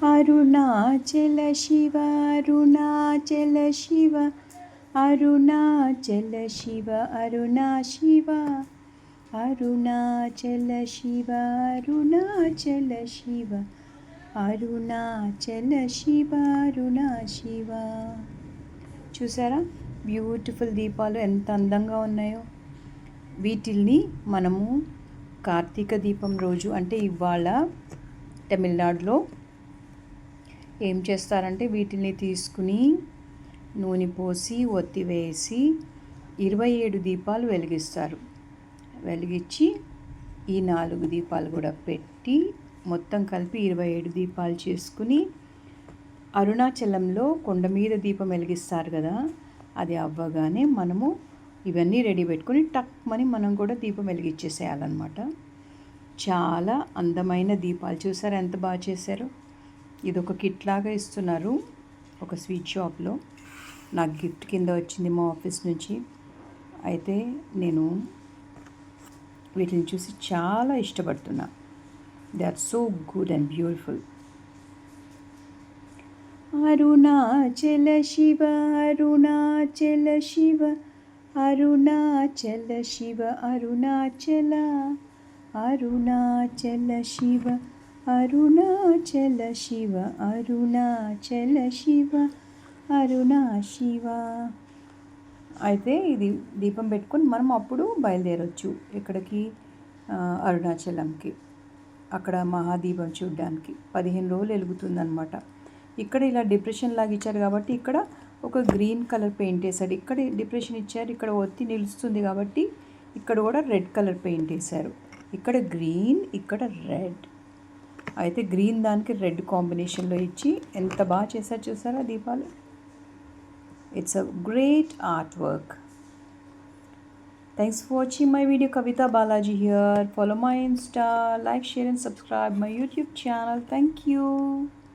అరుణాచల శివ అరుణాచల శివ అరుణాచల శివ అరుణా శివ అరుణాచల శివ అరుణాచల శివ అరుణాచల శివ అరుణా శివ. చూసారా బ్యూటిఫుల్ దీపాలు ఎంత అందంగా ఉన్నాయో. వీటిల్ని మనము కార్తీక దీపం రోజు అంటే ఇవాళ తమిళనాడులో ఏం చేస్తారంటే వీటిని తీసుకుని నూనె పోసి ఒత్తి వేసి 27 దీపాలు వెలిగిస్తారు. వెలిగించి ఈ 4 దీపాలు కూడా పెట్టి మొత్తం కలిపి 27 దీపాలు చేసుకుని అరుణాచలంలో కొండ మీద దీపం వెలిగిస్తారు కదా, అది అవ్వగానే మనము ఇవన్నీ రెడీ పెట్టుకుని టక్మని మనం కూడా దీపం వెలిగించేసేయాలన్నమాట. చాలా అందమైన దీపాలు. చూసారా ఎంత బాగా చేశారో. ఇది ఒక కిట్ లాగా ఇస్తున్నారు ఒక స్వీట్ షాప్లో. నాకు గిఫ్ట్ కింద వచ్చింది మా ఆఫీస్ నుంచి. అయితే నేను వీటిని చూసి చాలా ఇష్టపడుతున్నా. They are so good and beautiful. Arunachala Shiva Arunachala Shiva Arunachala Shiva Arunachala Arunachala Shiva Arunachala Shiva Arunachala Shiva Aruna Shiva. అయితే ఇది దీపం పెట్టుకొని మనం అప్పుడు బయలుదేరొచ్చు ఎక్కడికి, అరుణాచలంకి. అక్కడ మహాదీపం చూడడానికి 15 రోజులు వెలుగుతుందన్నమాట. ఇక్కడ ఇలా డిప్రెషన్ లాగా ఇచ్చారు కాబట్టి ఇక్కడ ఒక గ్రీన్ కలర్ పెయింట్ వేశారు. ఇక్కడ డిప్రెషన్ ఇచ్చారు, ఇక్కడ ఒత్తి నిలుస్తుంది కాబట్టి ఇక్కడ కూడా రెడ్ కలర్ పెయింట్ వేశారు. ఇక్కడ గ్రీన్, ఇక్కడ రెడ్. అయితే గ్రీన్ దానికి రెడ్ కాంబినేషన్లో ఇచ్చి ఎంత బాగా చేశారు చూసారా దీపాలు. It's a great art work. Thanks for watching my video. Kavita Balaji here. Follow my Insta, like, share and subscribe my YouTube channel. Thank you.